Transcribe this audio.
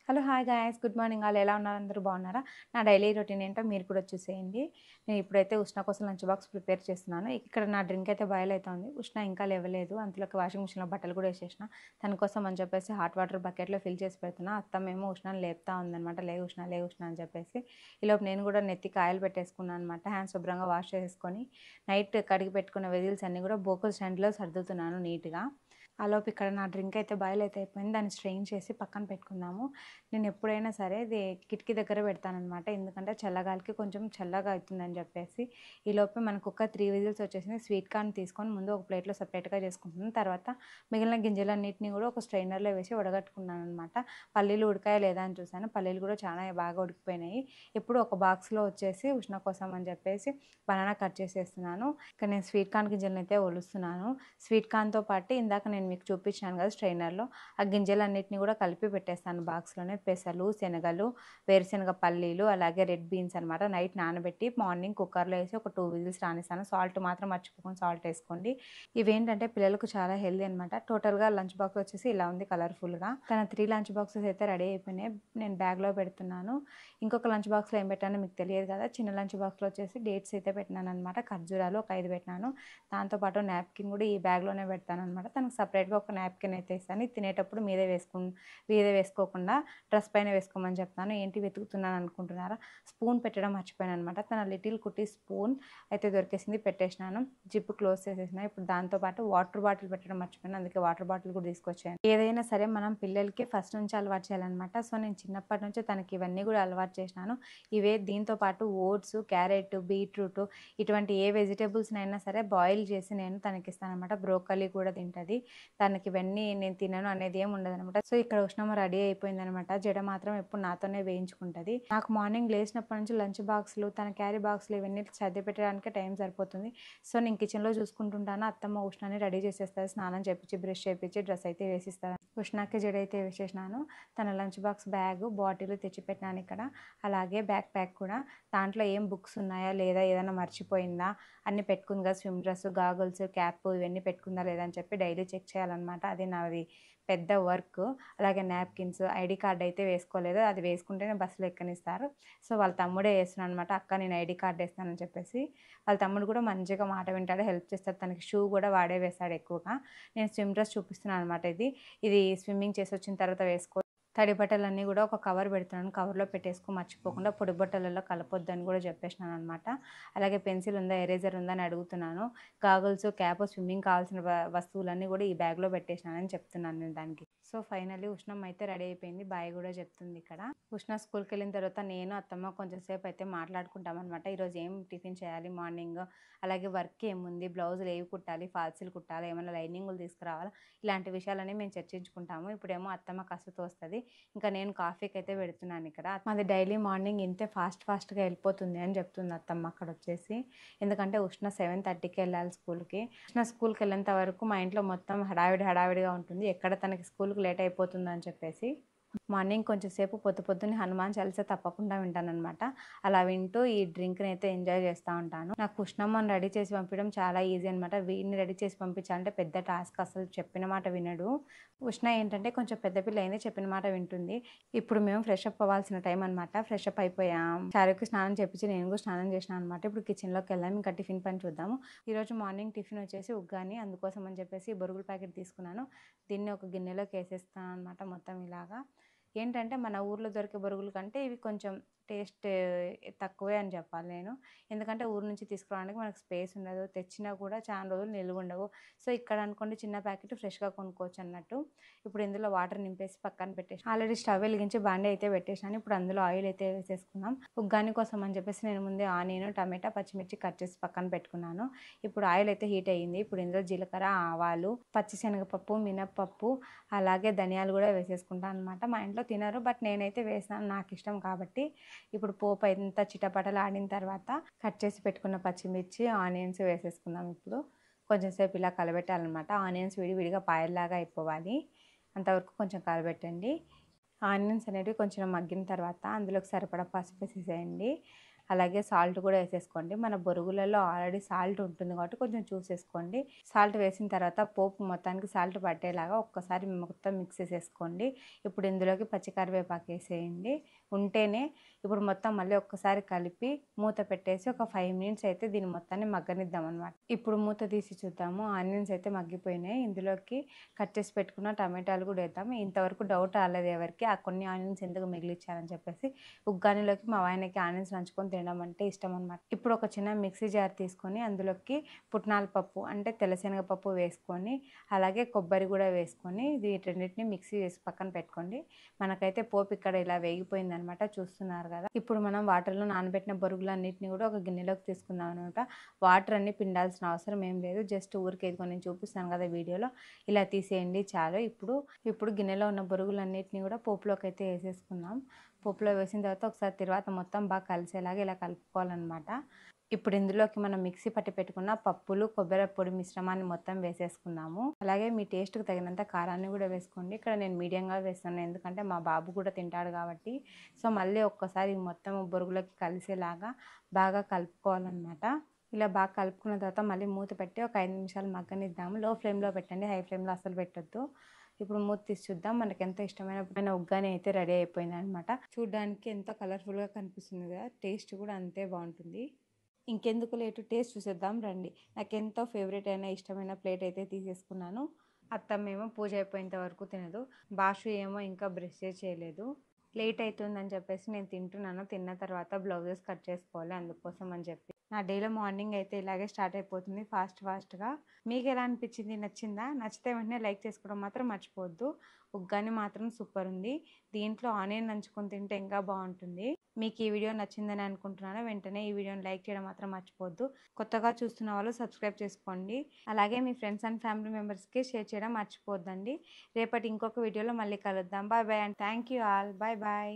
Hello! Hi guys. Good morning all ఎలా ఉన్నారు? అందరూ బాగున్నారా? నా డైలీ రొటీన్ ఏంటో మీరు కూడా చూసేయండి. నేను ఇప్పుడైతే ఉష్ణ కోసం లంచ్ బాక్స్ ప్రిపేర్ చేస్తున్నాను. ఇక్కడ నా డ్రింక్ అయితే బాయిల్ అవుతుంది. ఉష్ణ ఇంకా లేవలేదు. అంతలోకి వాషింగ్ మిషన్‌లో బట్టలు కూడా వేసేసిన. తన కోసం అని చెప్పేసి హాట్ వాటర్ బకెట్‌లో ఫిల్ చేసి పెడుతున్నా. అత్తమ్మేమో ఉష్ణని లేపుతా ఉందనమాట. లే ఉష్ణ, లే ఉష్ణ అని చెప్పేసి. ఈలోపు నేను కూడా నెత్తికి ఆయిల్ పెట్టేసుకున్నాను అనమాట. హ్యాండ్స్ శుభ్రంగా వాష్ చేసేసుకొని నైట్ కడిగి పెట్టుకున్న వెజిల్స్ అన్నీ కూడా బోకుల్ స్టాండ్‌లో సర్దుతున్నాను నీట్‌గా. ఆలోపు ఇక్కడ నా డ్రింక్ అయితే బాయిల్ అయితే అయిపోయింది. దాన్ని స్ట్రెయిన్ చేసి పక్కన పెట్టుకుందాము. నేను ఎప్పుడైనా సరే ఇది కిటికీ దగ్గర పెడతాననమాట. ఎందుకంటే చల్లగాలికి కొంచెం చల్లగా అవుతుందని చెప్పేసి. ఈలోపే మనకు ఒక 3 విజిల్స్ వచ్చేసినాయి. స్వీట్ కార్న్ తీసుకొని ముందు ఒక ప్లేట్‌లో సెపరేట్‌గా చేసుకుంటున్నాను. తర్వాత మిగిలిన గింజలన్నిటిని కూడా ఒక స్ట్రైనర్‌లో వేసి వడగట్టుకున్నాననమాట. పల్లీలు ఉడికాయా లేదా అని చూసాను. పల్లీలు కూడా చాలా బాగా ఉడికిపోయినాయి. ఇప్పుడు ఒక బాక్స్‌లో వచ్చేసి ఉష్ణ కోసం అని చెప్పేసి బనానా కట్ చేసేస్తున్నాను. ఇక్కడ నేను స్వీట్ కార్న్ గింజలనైతే ఒలుస్తున్నాను. స్వీట్ కార్న్‌తో పాటు ఇందాక నేను మీకు చూపించాను కదా స్ట్రైనర్‌లో, ఆ గింజలన్నిటిని కూడా కలిపి పెట్టేస్తాను బాక్స్‌లోనే. పెసలు, శనగలు, వేరుశనగ పల్లీలు, అలాగే రెడ్ బీన్స్ అనమాట. నైట్ నానబెట్టి మార్నింగ్ కుక్కర్‌లో వేసి ఒక 2 విజిల్స్ రానిస్తాను. సాల్ట్ మాత్రం మర్చిపోకుండా సాల్ట్ వేసుకోండి. ఇవేంటంటే పిల్లలకు చాలా హెల్తీ అనమాట. టోటల్‌గా లంచ్ బాక్స్ వచ్చేసి ఇలా ఉంది కలర్‌ఫుల్‌గా. తన 3 లంచ్ బాక్సెస్ అయితే రెడీ అయిపోయినాయి. నేను బ్యాగ్‌లో పెడుతున్నాను. ఇంకొక లంచ్ బాక్స్‌లో ఏం పెట్టానో మీకు తెలియదు కదా! చిన్న లంచ్ బాక్స్‌లో వచ్చేసి డేట్స్ అయితే పెట్టినాననమాట. ఖర్జూరాలు ఒక 5 పెట్టినాను. దాంతోపాటు నాప్కిన్ కూడా ఈ బ్యాగ్‌లోనే పెడతాననమాట. తనకు సెపరేట్‌గా ఒక నాప్కిన్ అయితే ఇస్తాను. ఇది తినేటప్పుడు మీదే వేసుకోకుండా డ్రెస్ పైన వేసుకోమని చెప్తాను. ఏంటి వెతుకుతున్నాను అనుకుంటున్నారా? స్పూన్ పెట్టడం మర్చిపోయాననమాట. తన లిటిల్ కుట్టి స్పూన్ అయితే దొరికేసింది, పెట్టేసినాను. జిప్ క్లోజ్ చేసేసిన. ఇప్పుడు దాంతో పాటు వాటర్ బాటిల్ పెట్టడం మర్చిపోయాను. అందుకే వాటర్ బాటిల్ కూడా తీసుకొచ్చాను. ఏదైనా సరే మనం పిల్లలకి ఫస్ట్ నుంచి అలవాటు చేయాలన్నమాట. సో నేను చిన్నప్పటి నుంచి తనకి ఇవన్నీ కూడా అలవాటు చేసినాను. దీంతో పాటు ఓట్స్, క్యారెట్, బీట్రూట్ ఇటువంటి ఏ వెజిటబుల్స్‌నైనా సరే బాయిల్ చేసి నేను తనకిస్తాననమాట. బ్రోకలీ కూడా తింటది. తనకి ఇవన్నీ నేను తినను అనేది ఏమి ఉండదనమాట. సో ఇక్కడ ఉష్ణమ్మ రెడీ అయిపోయిందనమాట. జడ మాత్రం ఎప్పుడు నాతోనే వేయించుకుంటది. నాకు మార్నింగ్ లేచినప్పటి నుంచి లంచ్ బాక్స్‌లు, తన క్యారీ బాక్స్‌లు ఇవన్నీ సర్ది పెట్టడానికే టైం సరిపోతుంది. సో నేను కిచెన్‌లో చూసుకుంటుంటాను. అత్తమ్మ ఉష్ణని రెడీ చేసేస్తది. స్నానం చేపించి, బ్రష్ చేపించి, డ్రెస్ అయితే వేసిస్తది. ఉష్ణకి జడ అయితే వేసేసినాను. తన లంచ్ బాక్స్ బ్యాగ్, బాటిల్ తెచ్చిపెట్టినాను ఇక్కడ. అలాగే బ్యాక్ ప్యాక్ కూడా. దాంట్లో ఏం బుక్స్ ఉన్నాయా లేదా, ఏదైనా మర్చిపోయిందా, అన్నీ పెట్టుకుంది కదా, స్విమ్ డ్రెస్, గాగుల్స్, క్యాప్ ఇవన్నీ పెట్టుకుందా లేదా అని చెప్పి డైలీ చెక్ చేయాలన్నమాట. అది నాది పెద్ద వర్క్. అలాగే నాప్కిన్స్, ఐడీ కార్డ్ అయితే వేసుకోలేదు. అది వేసుకుంటేనే బస్సులో ఎక్కనిస్తారు. సో వాళ్ళ తమ్ముడే వేస్తున్నాడు అనమాట. అక్క నేను ఐడీ కార్డ్ వేస్తానని చెప్పేసి. వాళ్ళ తమ్ముడు కూడా మంచిగా మాట వింటాడు, హెల్ప్ చేస్తాడు. తనకి షూ కూడా వాడే వేస్తాడు ఎక్కువగా. నేను స్విమ్ డ్రెస్ చూపిస్తున్నాను అనమాట. ఇది స్విమ్మింగ్ చేసి వచ్చిన తర్వాత వేసుకో. తడి బట్టలన్నీ కూడా ఒక కవర్ పెడుతున్నాను. కవర్లో పెట్టేసుకో మర్చిపోకుండా. పొడి బట్టలలో కలపొద్దని కూడా చెప్పేసినాను అనమాట. అలాగే పెన్సిల్ ఉందా, ఎరేజర్ ఉందా అని అడుగుతున్నాను. గాగుల్స్, క్యాప్, స్విమ్మింగ్ కావాల్సిన వస్తువులన్నీ కూడా ఈ బ్యాగ్లో పెట్టేసినానని చెప్తున్నాను నేను దానికి. సో ఫైనల్లీ ఉష్ణం అయితే రెడీ అయిపోయింది. బాయ్ కూడా చెప్తుంది ఇక్కడ. ఉష్ణ స్కూల్కి వెళ్ళిన తర్వాత నేను, అత్తమ్మ కొంచెం సేపు అయితే మాట్లాడుకుంటాం అనమాట. ఈరోజు ఏం టిఫిన్ చేయాలి మార్నింగ్, అలాగే వర్క్ ఏముంది, బ్లౌజులు ఏవి కుట్టాలి, ఫాల్సీలు కుట్టాలి, ఏమైనా లైనింగులు తీసుకురావాలా, ఇలాంటి విషయాలన్నీ మేము చర్చించుకుంటాము. ఇప్పుడేమో అత్తమ్మ కసుతో వస్తుంది. ఇంకా నేను కాఫీకి అయితే పెడుతున్నాను ఇక్కడ. మాది డైలీ మార్నింగ్ ఇంతే ఫాస్ట్గా వెళ్ళిపోతుంది అని చెప్తుంది అత్తమ్మ అక్కడ వచ్చేసి. ఎందుకంటే ఉష్ణ 7:30కి వెళ్ళాలి స్కూల్కి. ఉష్ణ స్కూల్కి వెళ్ళేంత వరకు మా ఇంట్లో మొత్తం హడావిడిగా ఉంటుంది. ఎక్కడ తనకి స్కూల్కి లేట్ అయిపోతుందని చెప్పేసి. మార్నింగ్ కొంచెం సేపు పొద్దున్నే హనుమాన్ చాలీసా తప్పకుండా వింటాననమాట. అలా వింటూ ఈ డ్రింక్ని అయితే ఎంజాయ్ చేస్తూ ఉంటాను. నాకు ఉష్ణమ్మని రెడీ చేసి పంపించడం చాలా ఈజీ అనమాట. వీడిని రెడీ చేసి పంపించాలంటే పెద్ద టాస్క్. అసలు చెప్పిన మాట వినడు. ఉష్ణ ఏంటంటే కొంచెం పెద్ద పిల్ల అయింది, చెప్పిన మాట వింటుంది. ఇప్పుడు మేము ఫ్రెష్ అప్ అవ్వాల్సిన టైం అనమాట. ఫ్రెష్ అప్ అయిపోయాం. చారుకి స్నానం చేపించి నేను కూడా స్నానం చేసినాను అనమాట. ఇప్పుడు కిచెన్లోకి వెళ్ళాము. ఇంకా టిఫిన్ పని చూద్దాము. ఈరోజు మార్నింగ్ టిఫిన్ వచ్చేసి ఉగ్గాని. అందుకోసం అని చెప్పేసి బొరుగుల ప్యాకెట్ తీసుకున్నాను. దీన్ని ఒక గిన్నెలోకి వేసేస్తాను అనమాట మొత్తం ఇలాగా. ఏంటంటే మన ఊర్లో దొరికే బొరుగుల కంటే ఇవి కొంచెం టేస్ట్ తక్కువే అని చెప్పాలి నేను. ఎందుకంటే ఊరు నుంచి తీసుకురావడానికి మనకు స్పేస్ ఉండదు. తెచ్చినా కూడా చాలా రోజులు నిలువ ఉండవు. సో ఇక్కడ అనుకోండి చిన్న ప్యాకెట్ ఫ్రెష్గా కొనుక్కోవచ్చు అన్నట్టు. ఇప్పుడు ఇందులో వాటర్ నింపేసి పక్కన పెట్టేసి ఆల్రెడీ స్టవ్ వెలిగించి బాండీ అయితే పెట్టేసాను. ఇప్పుడు అందులో ఆయిల్ అయితే వేసేసుకుందాం. ఉగ్గాని కోసం అని చెప్పేసి నేను ముందే ఆనియన్, టమాటా, పచ్చిమిర్చి కట్ చేసి పక్కన పెట్టుకున్నాను. ఇప్పుడు ఆయిల్ అయితే హీట్ అయ్యింది. ఇప్పుడు ఇందులో జీలకర్ర, ఆవాలు, పచ్చిశనగపప్పు, మినప్పప్పు, అలాగే ధనియాలు కూడా వేసేసుకుంటాను అనమాట. మా ఇంట్లో తినరు, బట్ నేనైతే వేసాను, నాకు ఇష్టం కాబట్టి. ఇప్పుడు పోపు అంతా చిటపటలు ఆడిన తర్వాత కట్ చేసి పెట్టుకున్న పచ్చిమిర్చి, ఆనియన్స్ వేసేసుకుందాం. ఇప్పుడు కొంచెం సేపు ఇలా కలబెట్టాలన్నమాట. ఆనియన్స్ విడివిడిగా పాయల్లాగా అయిపోవాలి. అంతవరకు కొంచెం కలబెట్టండి. ఆనియన్స్ అనేవి కొంచెం మగ్గిన తర్వాత అందులోకి సరిపడా పసుపు వేసేసేయండి. అలాగే సాల్ట్ కూడా వేసేసుకోండి. మన బొరుగులలో ఆల్రెడీ సాల్ట్ ఉంటుంది కాబట్టి కొంచెం చూసేసుకోండి. సాల్ట్ వేసిన తర్వాత పోపు మొత్తానికి సాల్ట్ పట్టేలాగా ఒక్కసారి మొత్తం మిక్స్ చేసేసుకోండి. ఇప్పుడు ఇందులోకి పచ్చికరివేపాకు వేసేయండి. ఉంటేనే ఇప్పుడు మొత్తం మళ్ళీ ఒక్కసారి కలిపి మూత పెట్టేసి ఒక 5 మినిట్స్ అయితే దీన్ని మొత్తాన్ని మగ్గనిద్దాం అనమాట. ఇప్పుడు మూత తీసి చూద్దాము. ఆనియన్స్ అయితే మగ్గిపోయినాయి. ఇందులోకి కట్ చేసి పెట్టుకున్న టమాటాలు కూడా వేద్దాము. ఇంతవరకు డౌట్ రాలేదు ఎవరికి ఆ కొన్ని ఆనియన్స్ ఎందుకు మిగిలిచ్చారని చెప్పేసి. ఉగ్గానిలోకి మా ఆయనకి ఆనియన్స్ నంచుకొని తినడం అంటే ఇష్టం అనమాట. ఇప్పుడు ఒక చిన్న మిక్సీ జార్ తీసుకొని అందులోకి పుట్నాల పప్పు అంటే తెల్లశనగపప్పు వేసుకొని అలాగే కొబ్బరి కూడా వేసుకొని వీటన్నిటిని మిక్సీ చేసి పక్కన పెట్టుకోండి. మనకైతే పోపు ఇక్కడ ఇలా వేగిపోయింది అనమాట, చూస్తున్నారు కదా. ఇప్పుడు మనం వాటర్లో నానబెట్టిన బొరుగులన్నిటిని కూడా ఒక గిన్నెలోకి తీసుకుందాం అనమాట. వాటర్ అన్ని పిండాల్సిన అవసరం ఏం లేదు, జస్ట్ ఊరికి ఎదుకొని నేను చూపిస్తాను కదా వీడియోలో, ఇలా తీసేయండి చాలు. ఇప్పుడు గిన్నెలో ఉన్న బొరుగులన్నిటిని కూడా పోపులోకి అయితే వేసేసుకుందాం. పోపులో వేసిన తర్వాత ఒకసారి తర్వాత మొత్తం బాగా కలిసేలాగా ఇలా కలుపుకోవాలన్నమాట. ఇప్పుడు ఇందులోకి మనం మిక్సీ పట్టి పెట్టుకున్న పప్పులు కొబ్బరి పొడి మిశ్రమాన్ని మొత్తం వేసేసుకుందాము. అలాగే మీ టేస్ట్కి తగినంత కారాన్ని కూడా వేసుకోండి. ఇక్కడ నేను మీడియంగా వేస్తున్నాను ఎందుకంటే మా బాబు కూడా తింటాడు కాబట్టి. సో మళ్ళీ ఒక్కసారి మొత్తం బొరుగులోకి కలిసేలాగా బాగా కలుపుకోవాలన్నమాట. ఇలా బాగా కలుపుకున్న తర్వాత మళ్ళీ మూత పెట్టి ఒక 5 నిమిషాలు మగ్గనిద్దాము. లో ఫ్లేమ్లో పెట్టండి, హై ఫ్లేమ్లో అసలు పెట్టొద్దు. ఇప్పుడు మూత తీసి చూద్దాం. మనకి ఎంతో ఇష్టమైన ఉగ్గాని అయితే రెడీ అయిపోయింది అనమాట. చూడడానికి ఎంతో కలర్ఫుల్గా కనిపిస్తుంది కదా, టేస్ట్ కూడా అంతే బాగుంటుంది. ఇంకెందుకు లేటు, టేస్ట్ చూసేద్దాం రండి. నాకు ఎంతో ఫేవరెట్ అయిన ఇష్టమైన ప్లేట్ అయితే తీసేసుకున్నాను. అత్తమ్మేమో పూజ అయిపోయేంత వరకు తినదు, బాషు ఏమో ఇంకా బ్రష్ చేయలేదు. లేట్ అవుతుందని చెప్పేసి నేను తింటున్నాను. తిన్న తర్వాత బ్లౌజెస్ కట్ చేసుకోవాలి, అందుకోసం అని చెప్పి. నా డైలీ మార్నింగ్ అయితే ఇలాగే స్టార్ట్ అయిపోతుంది ఫాస్ట్గా. మీకు ఎలా అనిపించింది, నచ్చిందా? నచ్చితే వెంటనే లైక్ చేసుకోవడం మాత్రం మర్చిపోవద్దు. ఉగ్గాని మాత్రం సూపర్ ఉంది. దీంట్లో ఆనియన్ నంచుకొని తింటే ఇంకా బాగుంటుంది. మీకు ఈ వీడియో నచ్చిందని అనుకుంటున్నాను. వెంటనే ఈ వీడియోని లైక్ చేయడం మాత్రం మర్చిపోవద్దు. కొత్తగా చూస్తున్న వాళ్ళు సబ్స్క్రైబ్ చేసుకోండి. అలాగే మీ ఫ్రెండ్స్ అండ్ ఫ్యామిలీ మెంబర్స్కి షేర్ చేయడం మర్చిపోవద్దండి. రేపటి ఇంకొక వీడియోలో మళ్ళీ కలుద్దాం. Bye bye and thank you all. Bye bye.